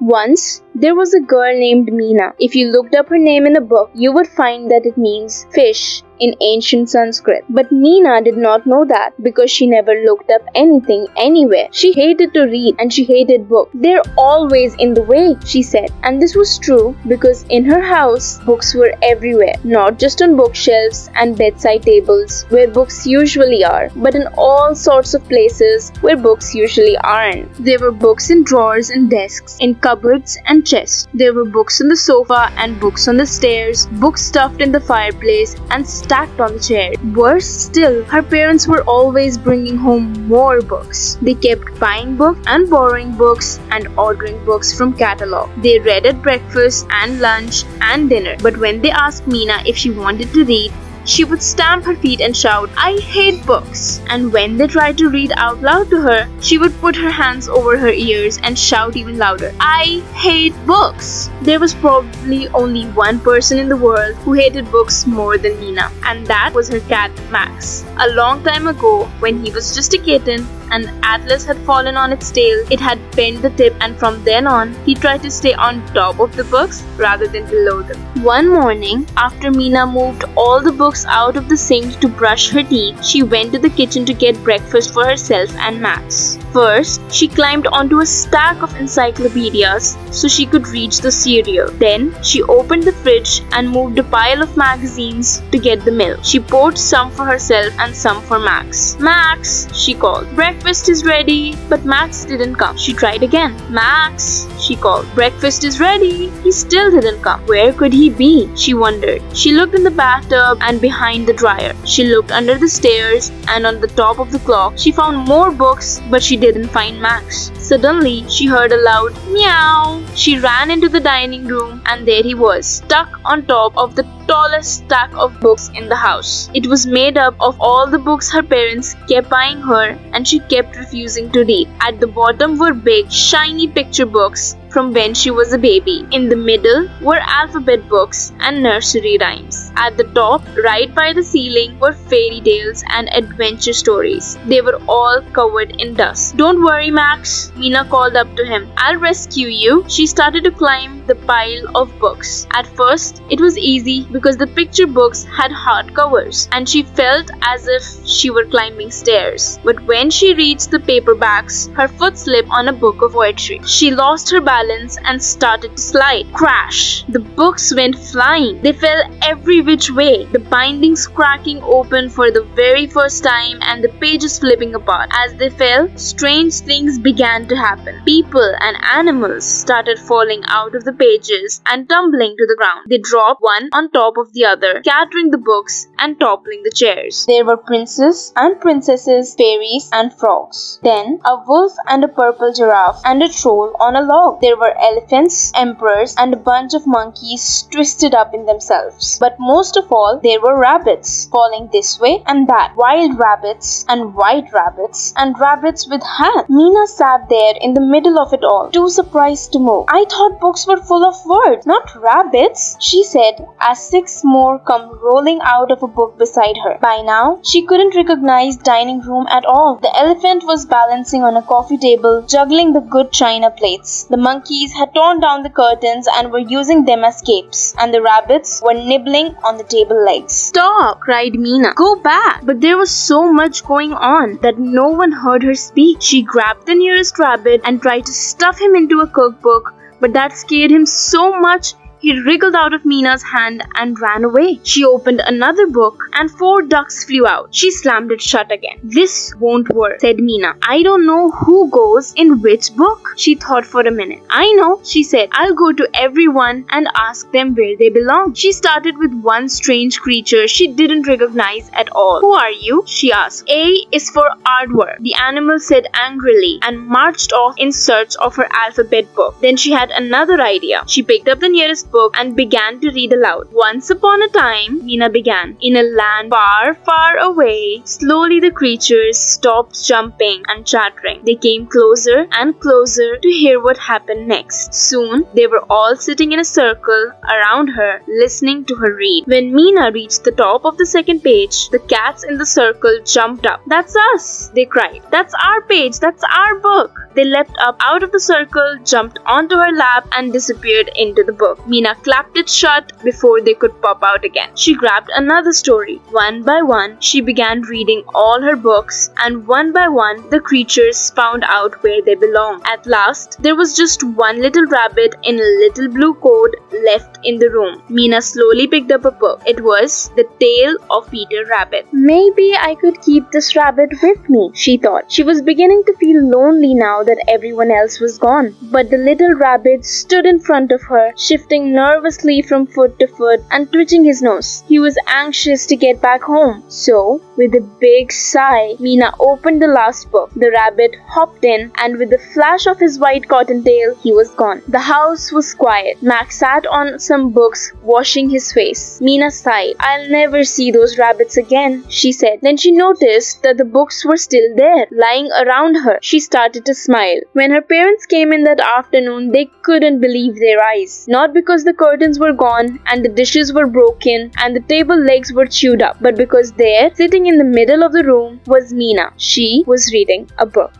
Once, there was a girl named Meena. If you looked up her name in a book, you would find that it means fish in ancient Sanskrit. But Meena did not know that because she never looked up anything anywhere. She hated to read and she hated books. They're always in the way, she said. And this was true because in her house, books were everywhere. Not just on bookshelves and bedside tables where books usually are, but in all sorts of places where books usually aren't. There were books in drawers and desks, in cupboards and chests. There were books on the sofa and books on the stairs, books stuffed in the fireplace and stacked on the chair. Worse still, her parents were always bringing home more books. They kept buying books and borrowing books and ordering books from catalog. They read at breakfast and lunch and dinner. But when they asked Meena if she wanted to read, she would stamp her feet and shout, "I hate books." And when they tried to read out loud to her, she would put her hands over her ears and shout even louder, "I hate books." There was probably only one person in the world who hated books more than Meena, and that was her cat Max. A long time ago, when he was just a kitten, an atlas had fallen on its tail, it had bent the tip, and from then on, he tried to stay on top of the books rather than below them. One morning, after Meena moved all the books out of the sink to brush her teeth, she went to the kitchen to get breakfast for herself and Max. First, she climbed onto a stack of encyclopedias so she could reach the cereal. Then, she opened the fridge and moved a pile of magazines to get the milk. She poured some for herself and some for Max. "Max," she called, "breakfast is ready." But Max didn't come. She tried again. "Max," she called, "breakfast is ready." He still didn't come. Where could he be? She wondered. She looked in the bathtub and behind the dryer. She looked under the stairs and on the top of the clock. She found more books, but she didn't find Max. Suddenly, she heard a loud meow. She ran into the dining room and there he was, stuck on top of the tallest stack of books in the house. It was made up of all the books her parents kept buying her and she kept refusing to read. At the bottom were big, shiny picture books from when she was a baby. In the middle were alphabet books and nursery rhymes. At the top, right by the ceiling, were fairy tales and adventure stories. They were all covered in dust. "Don't worry, Max," Meena called up to him. "I'll rescue you." She started to climb the pile of books. At first, it was easy because the picture books had hard covers and she felt as if she were climbing stairs. But when she reached the paperbacks, her foot slipped on a book of poetry. She lost her balance and started to slide. Crash! The books went flying. They fell every which way, the bindings cracking open for the very first time and the pages flipping apart. As they fell, strange things began to happen. People and animals started falling out of the pages and tumbling to the ground. They dropped one on top of the other, scattering the books and toppling the chairs. There were princes and princesses, fairies and frogs. Then a wolf and a purple giraffe and a troll on a log. There were elephants, emperors, and a bunch of monkeys twisted up in themselves. But most of all, there were rabbits, falling this way and that. Wild rabbits and white rabbits and rabbits with hands. Meena sat there in the middle of it all, too surprised to move. "I thought books were full of words, not rabbits," she said as 6 more come rolling out of a book beside her. By now, she couldn't recognize dining room at all. The elephant was balancing on a coffee table, juggling the good china plates. The monkeys had torn down the curtains and were using them as capes, and the rabbits were nibbling on the table legs. "Stop!" cried Meena. "Go back!" But there was so much going on that no one heard her speak. She grabbed the nearest rabbit and tried to stuff him into a cookbook, but that scared him so much he wriggled out of Meena's hand and ran away. She opened another book and 4 ducks flew out. She slammed it shut again. "This won't work," said Meena. "I don't know who goes in which book." She thought for a minute. "I know," she said. "I'll go to everyone and ask them where they belong." She started with one strange creature she didn't recognize at all. "Who are you?" she asked. "A is for aardvark," the animal said angrily and marched off in search of her alphabet book. Then she had another idea. She picked up the nearest book book and began to read aloud. Once upon a time, Meena began. In a land far, far away, slowly the creatures stopped jumping and chattering. They came closer and closer to hear what happened next. Soon, they were all sitting in a circle around her, listening to her read. When Meena reached the top of the second page, the cats in the circle jumped up. "That's us!" they cried. "That's our page! That's our book!" They leapt up out of the circle, jumped onto her lap, and disappeared into the book. Meena clapped it shut before they could pop out again. She grabbed another story. One by one, she began reading all her books, and one by one, the creatures found out where they belonged. At last, there was just one little rabbit in a little blue coat left in the room. Meena slowly picked up a book. It was The Tale of Peter Rabbit. "Maybe I could keep this rabbit with me," she thought. She was beginning to feel lonely now that everyone else was gone. But the little rabbit stood in front of her, shifting nervously from foot to foot and twitching his nose. He was anxious to get back home. So, with a big sigh, Meena opened the last book. The rabbit hopped in, and with a flash of his white cottontail, he was gone. The house was quiet. Max sat on some books, washing his face. Meena sighed. "I'll never see those rabbits again," she said. Then she noticed that the books were still there, lying around her. She started to smile. When her parents came in that afternoon, they couldn't believe their eyes. Not because the curtains were gone and the dishes were broken and the table legs were chewed up, but because there, sitting in the middle of the room, was Meena. She was reading a book.